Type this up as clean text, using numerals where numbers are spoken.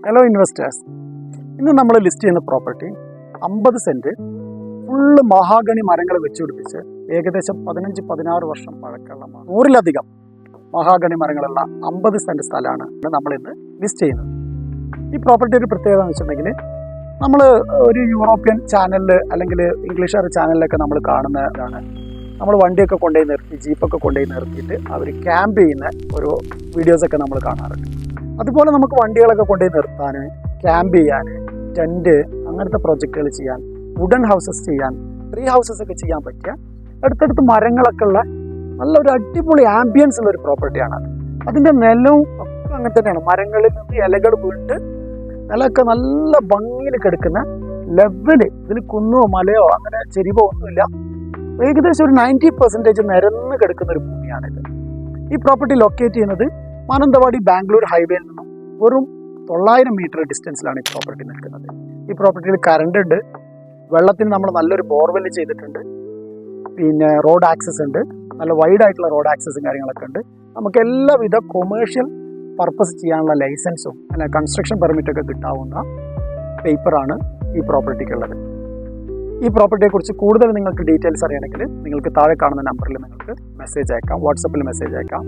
Hello investors, ഇന്ന് നമ്മൾ list ചെയ്യുന്ന പ്രോപ്പർട്ടി 50 സെൻറ്റ് ഫുള്ള് മഹാഗണി മരങ്ങൾ വെച്ചുപിടിപ്പിച്ച് ഏകദേശം 15-16 വർഷം പഴക്കമുള്ള 100-ലധികം മഹാഗണി മരങ്ങളുള്ള 50 സെൻറ്റ് സ്ഥലമാണ് നമ്മളിന്ന് ലിസ്റ്റ് ചെയ്യുന്നത്. ഈ പ്രോപ്പർട്ടി ഒരു പ്രത്യേകത എന്ന് വെച്ചിട്ടുണ്ടെങ്കിൽ നമ്മൾ ഒരു യൂറോപ്യൻ ചാനലിൽ അല്ലെങ്കിൽ ഇംഗ്ലീഷുകാർ ചാനലിലൊക്കെ നമ്മൾ കാണുന്നതാണ്. നമ്മൾ വണ്ടിയൊക്കെ കൊണ്ടുപോയി നിർത്തി, ജീപ്പൊക്കെ കൊണ്ടുപോയി നിർത്തിയിട്ട് അവർ ക്യാമ്പ് ചെയ്യുന്ന ഓരോ വീഡിയോസൊക്കെ നമ്മൾ കാണാറുണ്ട്. അതുപോലെ നമുക്ക് വണ്ടികളൊക്കെ കൊണ്ടുപോയി നിർത്താൻ, ക്യാമ്പ് ചെയ്യാൻ, ടെൻറ്റ് അങ്ങനത്തെ പ്രൊജക്റ്റുകൾ ചെയ്യാൻ, വുഡൻ ഹൗസസ് ചെയ്യാൻ, ട്രീ ഹൗസസ് ഒക്കെ ചെയ്യാൻ പറ്റിയ അടുത്തടുത്ത് മരങ്ങളൊക്കെ ഉള്ള നല്ലൊരു അടിപൊളി ആംബിയൻസ് ഉള്ള ഒരു പ്രോപ്പർട്ടിയാണ്. അതിൻ്റെ നിലവും ഒക്കെ അങ്ങനെ തന്നെയാണ്. മരങ്ങളിൽ നിന്ന് ഇലകൾ വീട്ട് നിലമൊക്കെ നല്ല ഭംഗിയിൽ കിടക്കുന്ന ലെവല്, ഇതിൽ കുന്നോ മലയോ അങ്ങനെ ചെരിവോ ഒന്നുമില്ല. ഏകദേശം ഒരു 90% നിരന്ന് കിടക്കുന്ന ഒരു ഭൂമിയാണിത്. ഈ പ്രോപ്പർട്ടി ലൊക്കേറ്റ് ചെയ്യുന്നത് മാനന്തവാടി ബാംഗ്ലൂർ ഹൈവേയിൽ നിന്നും വെറും 900 മീറ്റർ ഡിസ്റ്റൻസിലാണ് ഈ പ്രോപ്പർട്ടി നിൽക്കുന്നത്. ഈ പ്രോപ്പർട്ടിയിൽ കറണ്ട് ഉണ്ട്, വെള്ളത്തിന് നമ്മൾ നല്ലൊരു ബോർവെല് ചെയ്തിട്ടുണ്ട്, പിന്നെ റോഡ് ആക്സസ് ഉണ്ട്, നല്ല വൈഡ് ആയിട്ടുള്ള റോഡ് ആക്സസും കാര്യങ്ങളൊക്കെ ഉണ്ട്. നമുക്ക് എല്ലാവിധ കൊമേഴ്ഷ്യൽ പർപ്പസ് ചെയ്യാനുള്ള ലൈസൻസും അല്ല കൺസ്ട്രക്ഷൻ പെർമിറ്റൊക്കെ കിട്ടാവുന്ന പേപ്പറാണ് ഈ പ്രോപ്പർട്ടിക്കുള്ളത്. ഈ പ്രോപ്പർട്ടിയെക്കുറിച്ച് കൂടുതൽ നിങ്ങൾക്ക് ഡീറ്റെയിൽസ് അറിയണമെങ്കിൽ നിങ്ങൾക്ക് താഴെ കാണുന്ന നമ്പറിൽ നിങ്ങൾക്ക് മെസ്സേജ് അയക്കാം, വാട്സപ്പിൽ മെസ്സേജ് അയക്കാം.